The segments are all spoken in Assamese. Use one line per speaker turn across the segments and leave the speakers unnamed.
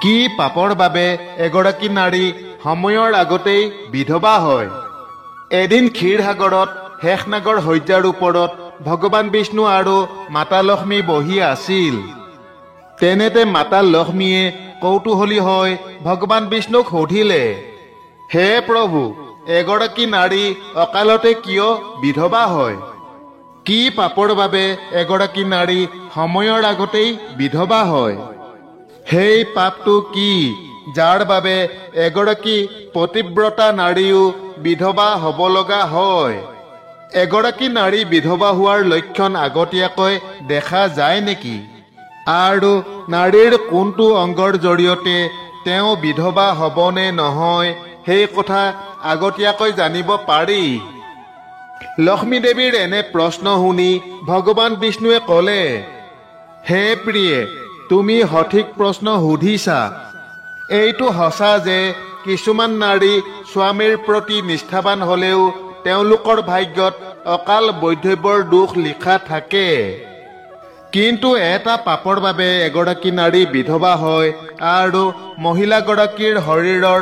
কি পাপৰ বাবে এগৰাকী নাৰী সময়ৰ আগতেই বিধৱা হয়? এদিন ক্ষীৰসাগৰত শেষনাগৰ শয্যাৰ ওপৰত ভগৱান বিষ্ণু আৰু মাতা লক্ষ্মী বহি আছিল। তেনেতে মাতা লক্ষ্মীয়ে কৌতূহলী হৈ ভগৱান বিষ্ণুক সুধিলে, হে প্ৰভু, এগৰাকী নাৰী অকালতে কিয় বিধৱা হয়? কি পাপৰ বাবে এগৰাকী নাৰী সময়ৰ আগতেই বিধৱা হয়? সেই পাপটো কি যাৰ বাবে এগৰাকী পতিব্ৰতা নাৰীও বিধৱা হ'ব লগা হয়? এগৰাকী নাৰী বিধৱা হোৱাৰ লক্ষণ আগতীয়াকৈ দেখা যায় নেকি? আৰু নাৰীৰ কোনটো অংগৰ জৰিয়তে তেওঁ বিধৱা হ'বনে নহয় সেই কথা আগতীয়াকৈ জানিব পাৰি? লক্ষ্মী দেৱীৰ এনে প্ৰশ্ন শুনি ভগৱান বিষ্ণুৱে ক'লে, হে প্ৰিয়ে, তুমি সঠিক প্ৰশ্ন সুধিছা। এইটো সঁচা যে কিছুমান নাৰী স্বামীৰ প্ৰতি নিষ্ঠাৱান হ'লেও তেওঁলোকৰ ভাগ্যত অকাল বৈধব্যৰ দুখ লিখা থাকে। কিন্তু এটা পাপৰ বাবে এগৰাকী নাৰী বিধৱা হয় আৰু মহিলাগৰাকীৰ শৰীৰৰ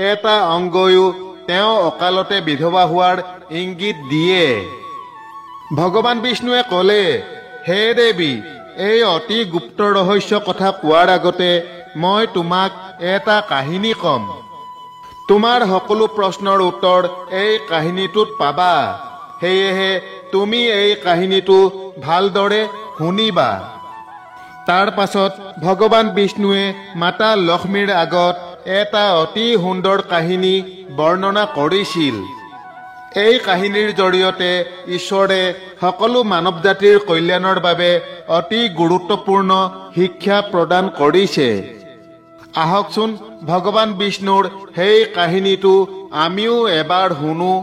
এটা অংগয়ো তেওঁ অকালতে বিধৱা হোৱাৰ ইংগিত দিয়ে। ভগৱান বিষ্ণুৱে ক'লে, হে দেৱী, এই অতি গুপ্ত ৰহস্য কথা কোৱাৰ আগতে মই তোমাক এটা কাহিনী ক'ম। তোমাৰ সকলো প্ৰশ্নৰ উত্তৰ এই কাহিনীটোত পাবা। সেয়েহে তুমি এই কাহিনীটো ভালদৰে শুনিবা। তাৰ পাছত ভগৱান বিষ্ণুৱে মাতা লক্ষ্মীৰ আগত এটা অতি সুন্দৰ কাহিনী বৰ্ণনা কৰিছিল। এই কাহিনীৰ জৰিয়তে ঈশ্বৰে সকলো মানৱ জাতিৰ কল্যাণৰ বাবে অতি গুৰুত্বপূৰ্ণ শিক্ষা প্ৰদান কৰিছে। আহকচোন ভগৱান বিষ্ণুৰ সেই কাহিনীটো আমিও এবাৰ শুনো।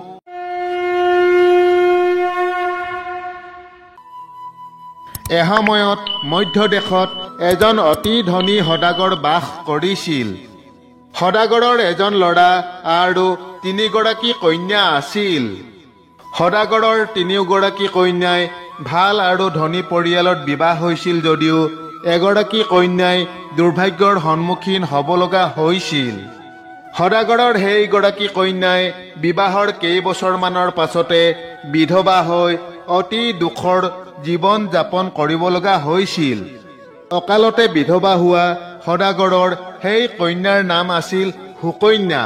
এসময়ত মধ্য দেশত এজন অতি ধনী সদাগৰ বাস কৰিছিল। সদাগৰৰ এজন ল'ৰা আৰু 3গৰাকী কন্যা আছিল। সদাগৰৰ 3গৰাকী কন্যাই ভাল আৰু ধনী পৰিয়ালত বিবাহ হৈছিল যদিও এগৰাকী কন্যাই দুৰ্ভাগ্যৰ সন্মুখীন হ'ব লগা হৈছিল। সদাগৰৰ সেইগৰাকী কন্যাই বিবাহৰ কেইবছৰমানৰ পাছতে বিধৱা হৈ অতি দুখৰ জীৱন যাপন কৰিব লগা হৈছিল। অকালতে বিধৱা হোৱা সদাগৰৰ সেই কন্যাৰ নাম আছিল সুকন্যা।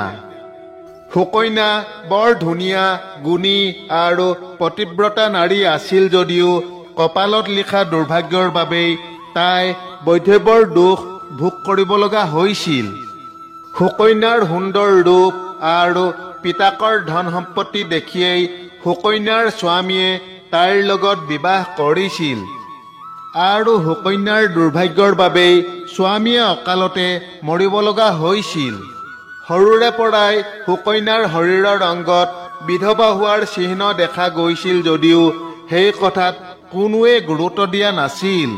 সুকন্যা বৰ ধুনীয়া, গুণী আৰু পতিব্ৰতা নাৰী আছিল যদিও কপালত লিখা দুৰ্ভাগ্যৰ বাবেই তাই বৈধব্যৰ দুখ ভোগ কৰিব লগা হৈছিল। সুকন্যাৰ সুন্দৰ ৰূপ আৰু পিতাকৰ ধন সম্পত্তি দেখিয়েই সুকন্যাৰ স্বামীয়ে তাইৰ লগত বিবাহ কৰিছিল। আৰু সুকন্যাৰ দুৰ্ভাগ্যৰ বাবেই স্বামীয়ে অকালতে মৰিব লগা হৈছিল। সৰুৰে পৰাই সুকন্যাৰ শৰীৰৰ অংগত বিধৱা হোৱাৰ চিহ্ন দেখা গৈছিল যদিও সেই কথাত কোনোৱে গুৰুত্ব দিয়া নাছিল।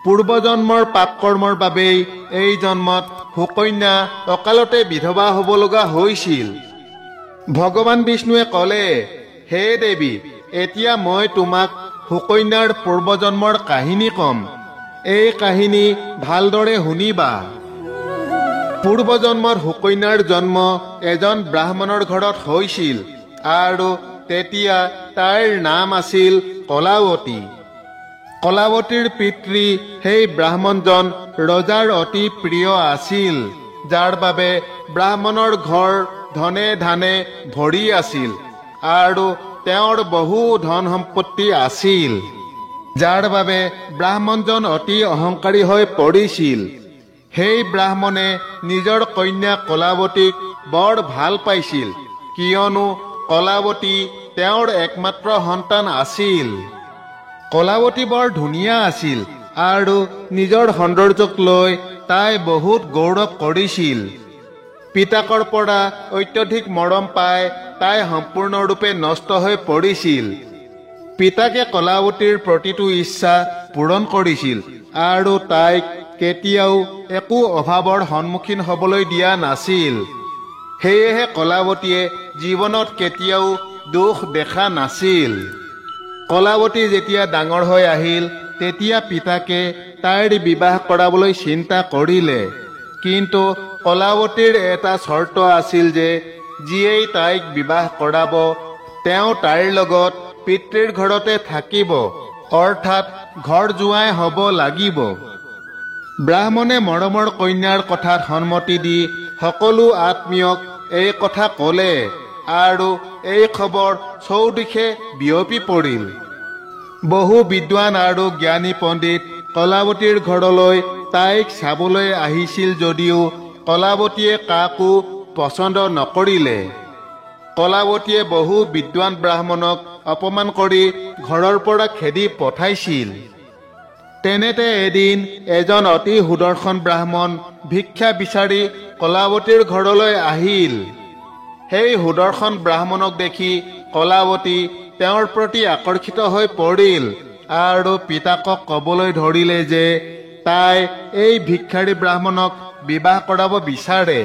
পূৰ্বজন্মৰ পাপ কৰ্মৰ বাবেই এই জন্মত সুকন্যা অকালতে বিধৱা হ'ব লগা হৈছিল। ভগৱান বিষ্ণুৱে ক'লে, হে দেৱী, এতিয়া মই তোমাক সুকন্যাৰ পূৰ্বজন্মৰ কাহিনী ক'ম। এই কাহিনী ভালদৰে শুনিবা। পূৰ্বজন্মৰ সুকন্যাৰ জন্ম এজন ব্ৰাহ্মণৰ ঘৰত হৈছিল আৰু তেতিয়া তাইৰ নাম আছিল কলাৱতী। কলাৱতীৰ পিতৃ সেই ব্ৰাহ্মণজন ৰজাৰ অতি প্ৰিয় আছিল, যাৰ বাবে ব্ৰাহ্মণৰ ঘৰ ধনে ধানে ভৰি আছিল আৰু তেওঁৰ বহু ধন সম্পত্তি আছিল, যাৰ বাবে ব্ৰাহ্মণজন অতি অহংকাৰী হৈ পৰিছিল। সেই ব্ৰাহ্মণে নিজৰ কন্যা কলাৱতীক বৰ ভাল পাইছিল, কিয়নো কলাৱতী তেওঁৰ একমাত্ৰ সন্তান আছিল। কলাৱতী বৰ ধুনীয়া আছিল আৰু নিজৰ সৌন্দৰ্যক লৈ তাই বহুত গৌৰৱ কৰিছিল। পিতাকৰ পৰা অত্যধিক মৰম পাই তাই সম্পূৰ্ণৰূপে নষ্ট হৈ পৰিছিল। পিতাকে কলাৱতীৰ প্ৰতিটো ইচ্ছা পূৰণ কৰিছিল আৰু তাইক কেতিয়াও একো অভাৱৰ সন্মুখীন হ'বলৈ দিয়া নাছিল। সেয়েহে কলাৱতীয়ে জীৱনত কেতিয়াও দুখ দেখা নাছিল। কলাৱতী যেতিয়া ডাঙৰ হৈ আহিল তেতিয়া পিতাকে তাইৰ বিবাহ কৰাবলৈ চিন্তা কৰিলে, কিন্তু কলাৱতীৰ এটা চৰ্ত আছিল যে যিয়েই তাইক বিবাহ কৰাব তেওঁ তাইৰ লগত পিতৃৰ ঘৰতে থাকিব, অৰ্থাৎ ঘৰ জোৱাই হ'ব লাগিব। ব্ৰাহ্মণে মৰমৰ কন্যাৰ কথাত সন্মতি দি সকলো আত্মীয়ক এই কথা ক'লে আৰু এই খবৰ চৌদিশে বিয়পি পৰিল। বহু বিদ্বান আৰু জ্ঞানী পণ্ডিত কলাৱতীৰ ঘৰলৈ তাইক চাবলৈ আহিছিল যদিও কলাৱতীয়ে কাকো পচন্দ নকৰিলে। কলাৱতীয়ে বহু বিদ্বান ব্ৰাহ্মণক অপমান কৰি ঘৰৰ পৰা খেদি পঠাইছিল। তেনেতে এদিন এজন অতি সুদৰ্শন ব্ৰাহ্মণ ভিক্ষা বিচাৰি কলাৱতীৰ ঘৰলৈ আহিল। সেই সুদৰ্শন ব্ৰাহ্মণক দেখি কলাৱতী তেওঁৰ প্ৰতি আকৰ্ষিত হৈ পৰিল আৰু পিতাকক ক'বলৈ ধৰিলে যে তাই এই ভিক্ষাৰী ব্ৰাহ্মণক বিবাহ কৰাব বিচাৰে।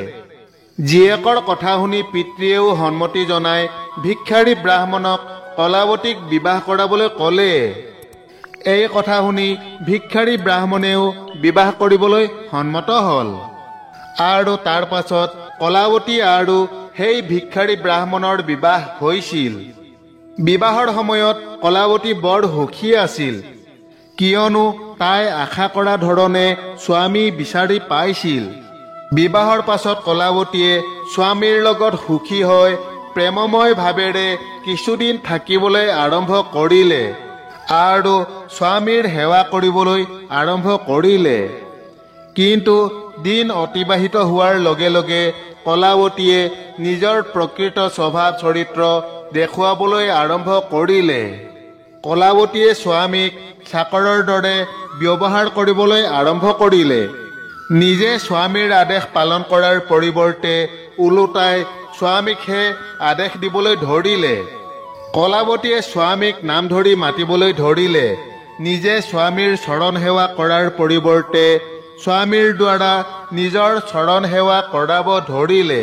জীয়েকৰ কথা শুনি পিতৃয়েও সন্মতি জনাই ভিক্ষাৰী ব্ৰাহ্মণক কলাৱতীক বিবাহ কৰাবলৈ ক'লে। এই কথা শুনি ভিক্ষাৰী ব্ৰাহ্মণেও বিবাহ কৰিবলৈ সন্মত হ'ল আৰু তাৰ পাছত কলাৱতী আৰু সেই ভিক্ষাৰী ব্ৰাহ্মণৰ বিবাহ হৈছিল। বিবাহৰ সময়ত কলাৱতী বৰ সুখী আছিল, কিয়নো তাই আশা কৰা ধৰণে স্বামী বিচাৰি পাইছিল। বিবাহৰ পাছত কলাৱতীয়ে স্বামীৰ লগত সুখী হৈ প্ৰেমময় ভাৱেৰে কিছুদিন থাকিবলৈ আৰম্ভ কৰিলে আৰু স্বামীৰ সেৱা কৰিবলৈ আৰম্ভ কৰিলে। কিন্তু দিন অতিবাহিত হোৱাৰ লগে লগে কলাৱতীয়ে নিজৰ প্ৰকৃত স্বভাৱ চৰিত্ৰ দেখুৱাবলৈ আৰম্ভ কৰিলে। কলাৱতীয়ে স্বামীক চাকৰৰ দৰে ব্যৱহাৰ কৰিবলৈ আৰম্ভ কৰিলে। নিজে স্বামীৰ আদেশ পালন কৰাৰ পৰিৱৰ্তে ওলোটাই স্বামীকহে আদেশ দিবলৈ ধৰিলে। কলাৱতীয়ে স্বামীক নাম ধৰি মাতিবলৈ ধৰিলে। নিজে স্বামীৰ চৰণ সেৱা কৰাৰ পৰিৱৰ্তে স্বামীৰ দ্বাৰা নিজৰ চৰণ সেৱা কৰাব ধৰিলে।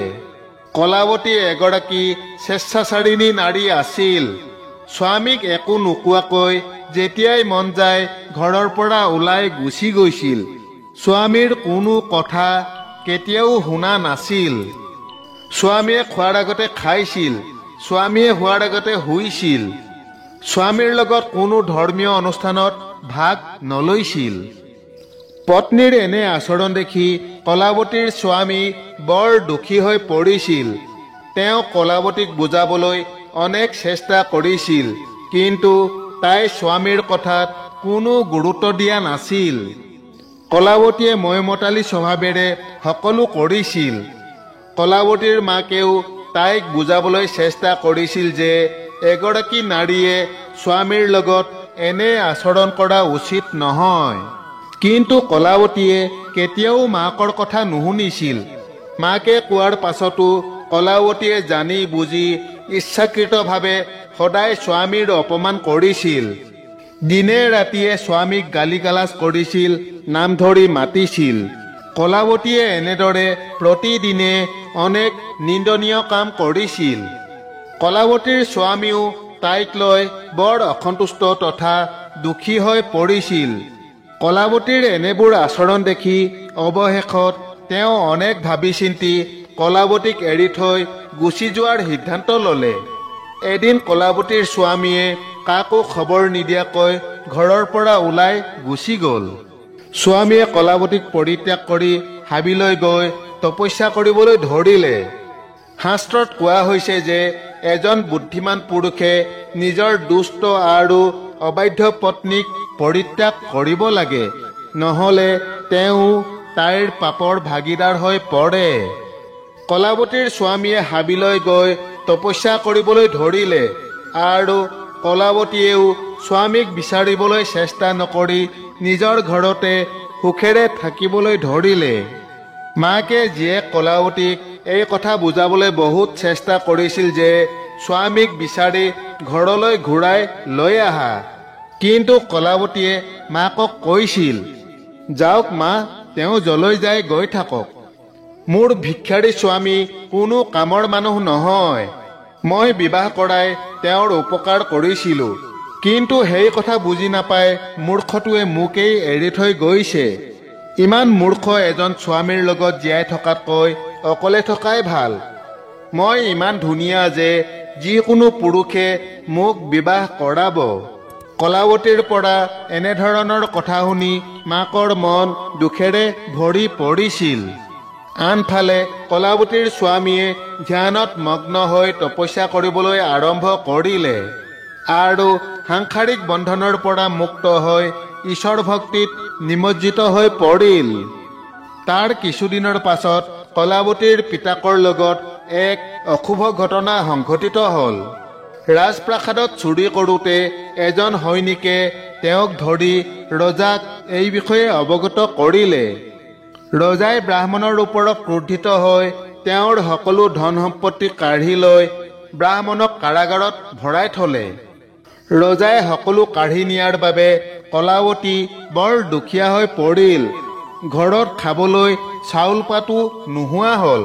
কলাৱতী এগৰাকী স্বেচ্ছাচাৰিণী নাৰী আছিল। স্বামীক একো নোকোৱাকৈ যেতিয়াই মন যায় ঘৰৰ পৰা ওলাই গুচি গৈছিল। স্বামীৰ কোনো কথা কেতিয়াও শুনা নাছিল। স্বামীয়ে খোৱাৰ আগতে খাইছিল, স্বামীয়ে শোৱাৰ আগতে শুইছিল। স্বামীৰ লগত কোনো ধৰ্মীয় অনুষ্ঠানত ভাগ নলৈছিল। পত্নীৰ এনে আচৰণ দেখি কলাৱতীৰ স্বামী বৰ দুখী হৈ পৰিছিল। তেওঁ কলাৱতীক বুজাবলৈ অনেক চেষ্টা কৰিছিল, কিন্তু তাই স্বামীৰ কথাত কোনো গুৰুত্ব দিয়া নাছিল। কলাৱতীয়ে মৈমতালী স্বভাৱেৰে সকলো কৰিছিল। কলাৱতীৰ মাকেও তাইক বুজাবলৈ চেষ্টা কৰিছিল যে এগৰাকী নাৰীয়ে স্বামীৰ লগত এনে আচৰণ কৰা উচিত নহয়। কিন্তু কলাৱতীয়ে কেতিয়াও মাকৰ কথা নুশুনিছিল। মাকে কোৱাৰ পাছতো কলাৱতীয়ে জানি বুজি ইচ্ছাকৃতভাৱে সদায় স্বামীৰ অপমান কৰিছিল। দিনে ৰাতিয়ে স্বামীক গালি গালাজ কৰিছিল, নাম ধৰি মাতিছিল। কলাৱতীয়ে এনেদৰে প্ৰতিদিনে অনেক নিন্দনীয় কাম কৰিছিল। কলাৱতীৰ স্বামীও তাইক লৈ বৰ অসন্তুষ্ট তথা দুখী হৈ পৰিছিল। কলাৱতীৰ এনেবোৰ আচৰণ দেখি অৱশেষত তেওঁ অনেক ভাবি চিন্তি কলাৱতীক এৰি থৈ গুচি যোৱাৰ সিদ্ধান্ত ল'লে। এদিন কলাৱতীৰ স্বামীয়ে কাকো খবৰ নিদিয়াকৈ ঘৰৰ পৰা ওলাই গুচি গ'ল। স্বামীয়ে কলাৱতীক পৰিত্যাগ কৰি হাবিলৈ গৈ তপস্যা কৰিবলৈ ধৰিলে। শাস্ত্ৰত কোৱা হৈছে যে এজন বুদ্ধিমান পুৰুষে নিজৰ দুষ্ট আৰু অবাধ্য পত্নীক পৰিত্যাগ কৰিব লাগে, নহ'লে তেওঁ তাইৰ পাপৰ ভাগিদাৰ হৈ পৰে। কলাৱতীৰ স্বামীয়ে হাবিলৈ গৈ তপস্যা কৰিবলৈ ধৰিলে আৰু কলাৱতীয়েও স্বামীক বিচাৰিবলৈ চেষ্টা নকৰি নিজৰ ঘৰতে সুখেৰে থাকিবলৈ ধৰিলে। মাকে জীয়েক কলাৱতীক এই কথা বুজাবলৈ বহুত চেষ্টা কৰিছিল যে স্বামীক বিচাৰি ঘৰলৈ ঘূৰাই লৈ আহা। কিন্তু কলাৱতীয়ে মাকক কৈছিল, যাওক মা, তেওঁ যলৈ যায় গৈ থাকক। মোৰ ভিক্ষাৰী স্বামী কোনো কামৰ মানুহ নহয়। মই বিবাহ কৰাই তেওঁৰ উপকাৰ কৰিছিলোঁ, কিন্তু সেই কথা বুজি নাপাই মূৰ্খটোৱে মোকেই এৰি থৈ গৈছে। ইমান মূৰ্খ এজন স্বামীৰ লগত জীয়াই থকাতকৈ অকলে থকাই ভাল। মই ইমান ধুনীয়া যে যিকোনো পুৰুষে মোক বিবাহ কৰাব। কলাৱতীৰ পৰা এনেধৰণৰ কথা শুনি মাকৰ মন দুখেৰে ভৰি পৰিছিল। আনফালে কলাৱতীৰ স্বামীয়ে ধ্যানত মগ্ন হৈ তপস্যা কৰিবলৈ আৰম্ভ কৰিলে আৰু সাংসাৰিক বন্ধনৰ পৰা মুক্ত হৈ ঈশ্বৰ ভক্তিত নিমজ্জিত হৈ পৰিল। তাৰ কিছুদিনৰ পাছত কলাৱতীৰ পিতাকৰ লগত এক অশুভ ঘটনা সংঘটিত হ'ল। ৰাজপ্ৰাসাদত চুৰি কৰোঁতে এজন সৈনিকে তেওঁক ধৰি ৰজাক এই বিষয়ে অৱগত কৰিলে। ৰজাই ব্ৰাহ্মণৰ ওপৰত ক্ৰোধিত হৈ তেওঁৰ সকলো ধন সম্পত্তি কাঢ়ি লৈ ব্ৰাহ্মণক কাৰাগাৰত ভৰাই থলে। ৰজাই সকলো কাঢ়ি নিয়াৰ বাবে কলাৱতী বৰ দুখীয়া হৈ পৰিল। ঘৰত খাবলৈ চাউল পাতো নোহোৱা হ'ল।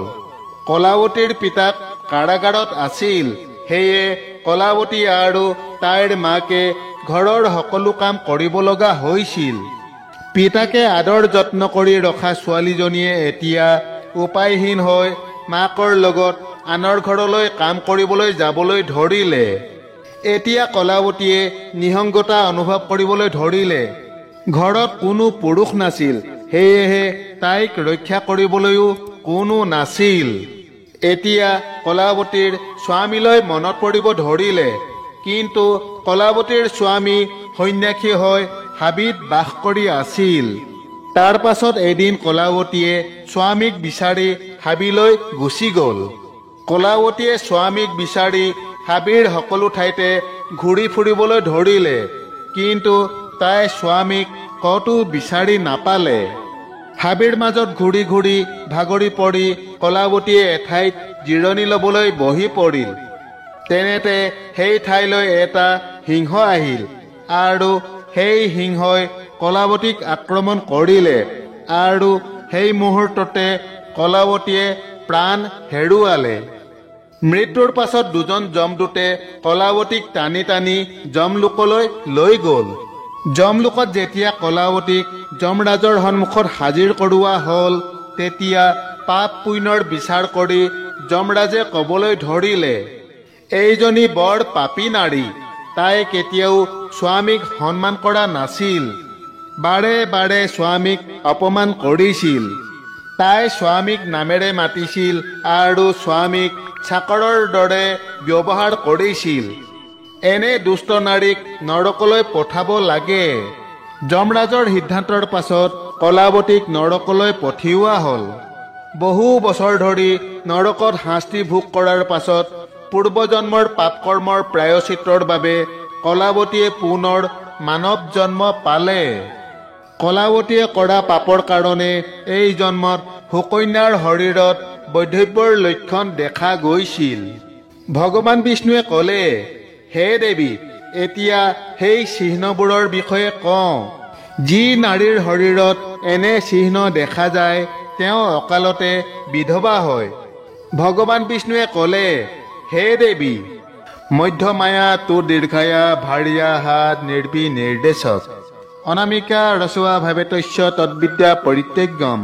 কলাৱতীৰ পিতাক কাৰাগাৰত আছিল, সেয়ে কলাৱতী আৰু তাইৰ মাকে ঘৰৰ সকলো কাম কৰিব লগা হৈছিল। পিতাকে আদৰ যত্ন কৰি ৰখা ছোৱালীজনীয়ে এতিয়া উপায়হীন হৈ মাকৰ লগত আনৰ ঘৰলৈ কাম কৰিবলৈ যাবলৈ ধৰিলে। এতিয়া কলাৱতীয়ে নিসংগতা অনুভৱ কৰিবলৈ ধৰিলে। ঘৰত কোনো পুৰুষ নাছিল, সেয়েহে তাইক ৰক্ষা কৰিবলৈও কোনো নাছিল। এতিয়া কলাৱতীৰ স্বামীলৈ মনত পৰিব ধৰিলে, কিন্তু কলাৱতীৰ স্বামী সন্যাসী হৈ হাবিত বাস কৰি আছিল। তাৰ পাছত এদিন কলাৱতীয়ে স্বামীক বিচাৰি হাবিলৈ গুচি গ'ল। কলাৱতীয়ে স্বামীক বিচাৰি হাবিৰ সকলো ঠাইতে ঘূৰি ফুৰিবলৈ ধৰিলে, কিন্তু তাই স্বামীক কতো বিচাৰি নাপালে। হাবিৰ মাজত ঘূৰি ঘূৰি ভাগৰি পৰি কলাৱতীয়ে এঠাইত জিৰণি ল'বলৈ বহি পৰিল। তেনেতে সেই ঠাইলৈ এটা সিংহ আহিল আৰু সেই সিংহই কলাৱতীক আক্ৰমণ কৰিলে আৰু সেই মুহূৰ্ততে কলাৱতীয়ে প্ৰাণ হেৰুৱালে। মৃত্যুৰ পাছত দুজন যমদূতে কলাৱতীক টানি টানি যমলোকলৈ লৈ গ'ল। যমলোকত যেতিয়া কলাৱতীক যমৰাজৰ সন্মুখত হাজিৰ কৰোৱা হ'ল, তেতিয়া পাপ পুণ্যৰ বিচাৰ কৰি যমৰাজে ক'বলৈ ধৰিলে, এইজনী বৰ পাপী নাৰী। তাই কেতিয়াও স্বামীক সন্মান কৰা নাছিল, বাৰে বাৰে স্বামীক অপমান কৰিছিল। তাই স্বামীক নামেৰে মাতিছিল আৰু স্বামীক চাকৰৰ দৰে ব্যৱহাৰ কৰিছিল। এনে দুষ্ট নাৰীক নৰকলৈ পঠাব লাগে। যমৰাজৰ সিদ্ধান্তৰ পাছত কলাৱতীক নৰকলৈ পঠিওৱা হ'ল। বহু বছৰ ধৰি নৰকত শাস্তি ভোগ কৰাৰ পাছত পূৰ্বজন্মৰ পাপকৰ্মৰ প্ৰায়শ্চিত্তৰ বাবে কলাৱতীয়ে পুনৰ মানৱ জন্ম পালে। কলাৱতীয়ে কৰা পাপৰ কাৰণে এই জন্মত সুকন্যাৰ শৰীৰত বৈধব্যৰ লক্ষণ দেখা গৈছিল। ভগৱান বিষ্ণুৱে ক'লে, হে দেৱী, এতিয়া সেই চিহ্নবোৰৰ বিষয়ে কওঁ। যি নাৰীৰ শৰীৰত এনে চিহ্ন দেখা যায় তেওঁ অকালতে বিধৱা হয়। ভগৱান বিষ্ণুৱে ক'লে, হে দেৱী, মধ্যমায়া তু দীৰ্ঘায়া ভাৰ্যা হাত নিৰ্বি নিৰ্দেশক অনামিকা ৰচোৱা ভাৱেতস্য তদ্বিদ্যা পৰিত্যজ্ঞম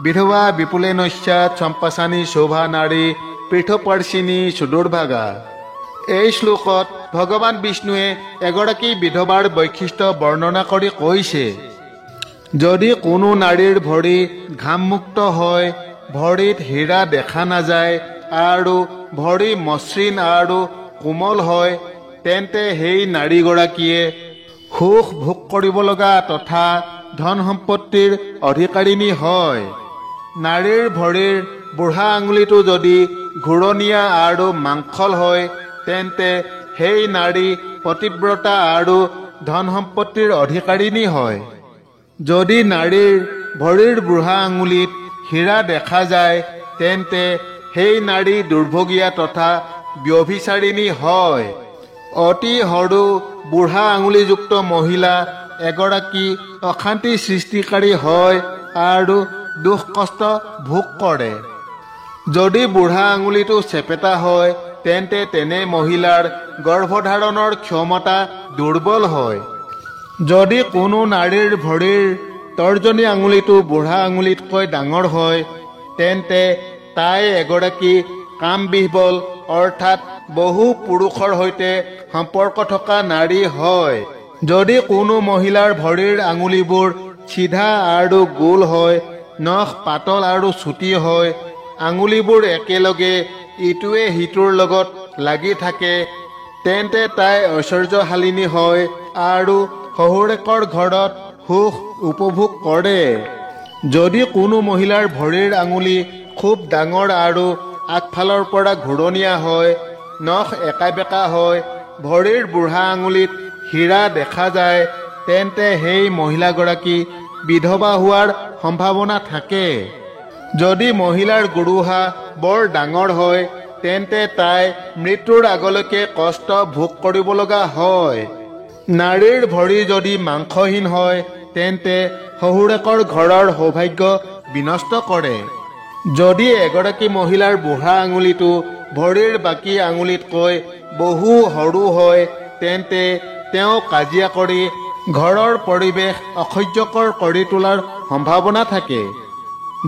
বিধৱা বিপুলে নস্যাৎ সম্পাসানী শোভা নাৰী পৃথপাৰ্চিনী সুদুৰ্ভাগা। এই শ্লোকত ভগৱান বিষ্ণুৱে এগৰাকী বিধৱাৰ বৈশিষ্ট্য বৰ্ণনা কৰি কৈছে, যদি কোনো নাৰীৰ ভৰি ঘামমুক্ত হয়, ভৰিত হীৰা দেখা নাযায় আৰু ভৰি মসৃণ আৰু কোমল হয়, তেন্তে সেই নাৰীগৰাকীয়ে সুখ ভোগ কৰিব লগা তথা ধন সম্পত্তিৰ অধিকাৰিণী হয়। নাৰীৰ ভৰিৰ বুঢ়া আঙুলিটো যদি ঘূৰণীয়া আৰু মাংসল হয়, তেন্তে সেই নাৰী পতিব্ৰতা আৰু ধন সম্পত্তিৰ অধিকাৰিণী হয়। যদি নাৰীৰ ভৰিৰ বুঢ়া আঙুলিত হীৰা দেখা যায়, তেন্তে সেই নাৰী দুৰ্ভগীয়া তথা ব্যভিচাৰিণী হয়। অতি সৰু বুঢ়া আঙুলিযুক্ত মহিলা এগৰাকী অশান্তি সৃষ্টিকাৰী হয় আৰু দুখ কষ্ট ভোগ কৰে। যদি বুঢ়া আঙুলিটো চেপেটা হয়, তেন্তে তেনে মহিলাৰ গৰ্ভধাৰণৰ ক্ষমতা দুৰ্বল হয়। যদি কোনো নাৰীৰ ভৰিৰ তৰ্জনী আঙুলিটো বুঢ়া আঙুলিতকৈ ডাঙৰ হয় তেন্তে তাই এগৰাকী কামবিহ্বল অৰ্থাৎ বহু পুৰুষৰ সৈতে সম্পৰ্ক থকা নাৰী হয়। যদি কোনো মহিলাৰ ভৰিৰ আঙুলিবোৰ চিধা আৰু গোল হয়, নখ পাতল আৰু চুটি হয়, আঙুলিবোৰ একেলগে ইটোৱে সিটোৰ লগত লাগি থাকে, তেন্তে তাই ঐশ্বৰ্যশালিনী হয় আৰু শহুৰেকৰ ঘৰত সুখ উপভোগ কৰে। যদি কোনো মহিলাৰ ভৰিৰ আঙুলি খুব ডাঙৰ আৰু আগফালৰ পৰা ঘূৰণীয়া হয়, নখ একা বেকা হয়, ভৰিৰ বুঢ়া আঙুলিত হীৰা দেখা যায়, তেন্তে সেই মহিলাগৰাকী বিধৱা হোৱাৰ সম্ভাৱনা থাকে। যদি মহিলাৰ গুৰুহা বৰ ডাঙৰ হয় তেন্তে তাই মৃত্যুৰ আগলৈকে কষ্ট ভোগ কৰিব লগা হয়। নাৰীৰ ভৰি যদি মাংসহীন হয় তেন্তে শহুৰেকৰ ঘৰৰ সৌভাগ্য বিনষ্ট কৰে। যদি এগৰাকী মহিলাৰ বুঢ়া আঙুলিটো ভৰিৰ বাকী আঙুলিতকৈ বহু সৰু হয় তেন্তে তেওঁ কাজিয়া কৰি ঘৰৰ পৰিৱেশ অসহ্যকৰ কৰি তোলাৰ সম্ভাৱনা থাকে।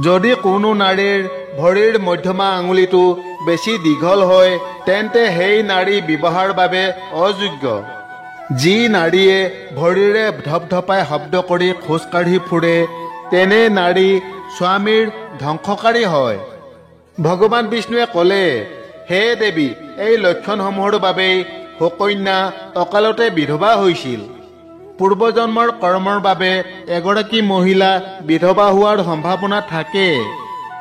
যদি কোনো নাৰীৰ ভৰিৰ মধ্যমা আঙুলিটো বেছি দীঘল হয় তেন্তে সেই নাৰী বিবাহৰ বাবে অযোগ্য। যি নাৰীয়ে ভৰিৰে ধপধপাই শব্দ কৰি খোজকাঢ়ি ফুৰে তেনে নাৰী স্বামীৰ ধ্বংসকাৰী হয়। ভগৱান বিষ্ণুৱে ক'লে, হে দেৱী, এই লক্ষণসমূহৰ বাবেই সুকন্যা অকালতে বিধৱা হৈছিল। পূৰ্বজন্মৰ কৰ্মৰ বাবে এগৰাকী মহিলা বিধৱা হোৱাৰ সম্ভাৱনা থাকে।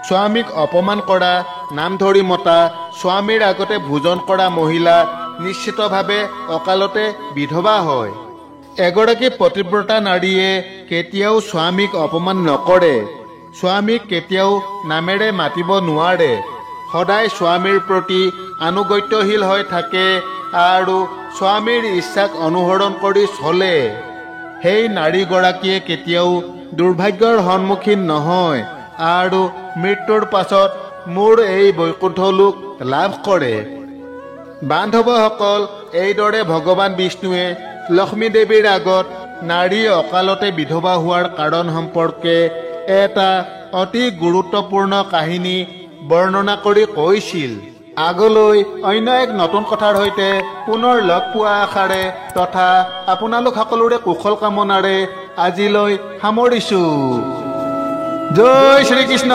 স্বামীক অপমান কৰা, নাম ধৰি মতা, স্বামীৰ আগতে ভোজন কৰা মহিলা নিশ্চিতভাৱে অকালতে বিধৱা হয়। এগৰাকী পতিব্ৰতা নাৰীয়ে কেতিয়াও স্বামীক অপমান নকৰে, স্বামীক কেতিয়াও নামেৰে মাতিব নোৱাৰে, সদায় স্বামীৰ প্ৰতি আনুগত্যশীল হৈ থাকে আৰু স্বামীৰ ইচ্ছাক অনুসৰণ কৰি চলে। সেই নাৰীগৰাকীয়ে কেতিয়াও দুৰ্ভাগ্যৰ সন্মুখীন নহয় আৰু মৃত্যুৰ পাছত মোৰ এই বৈকুণ্ঠ লোক লাভ কৰে। বান্ধৱসকল, এইদৰে ভগৱান বিষ্ণুৱে লক্ষ্মী দেৱীৰ আগত নাৰী অকালতে বিধৱা হোৱাৰ কাৰণ সম্পৰ্কে এটা অতি গুৰুত্বপূৰ্ণ কাহিনী বৰ্ণনা কৰি কৈছিল। আগলৈ অন্য এক নতুন কথাৰ সৈতে পুনৰ লগ পোৱা আশাৰে তথা আপোনালোক সকলোৰে কুশল কামনাৰে আজিলৈ সামৰিছো। জয় শ্ৰীকৃষ্ণ।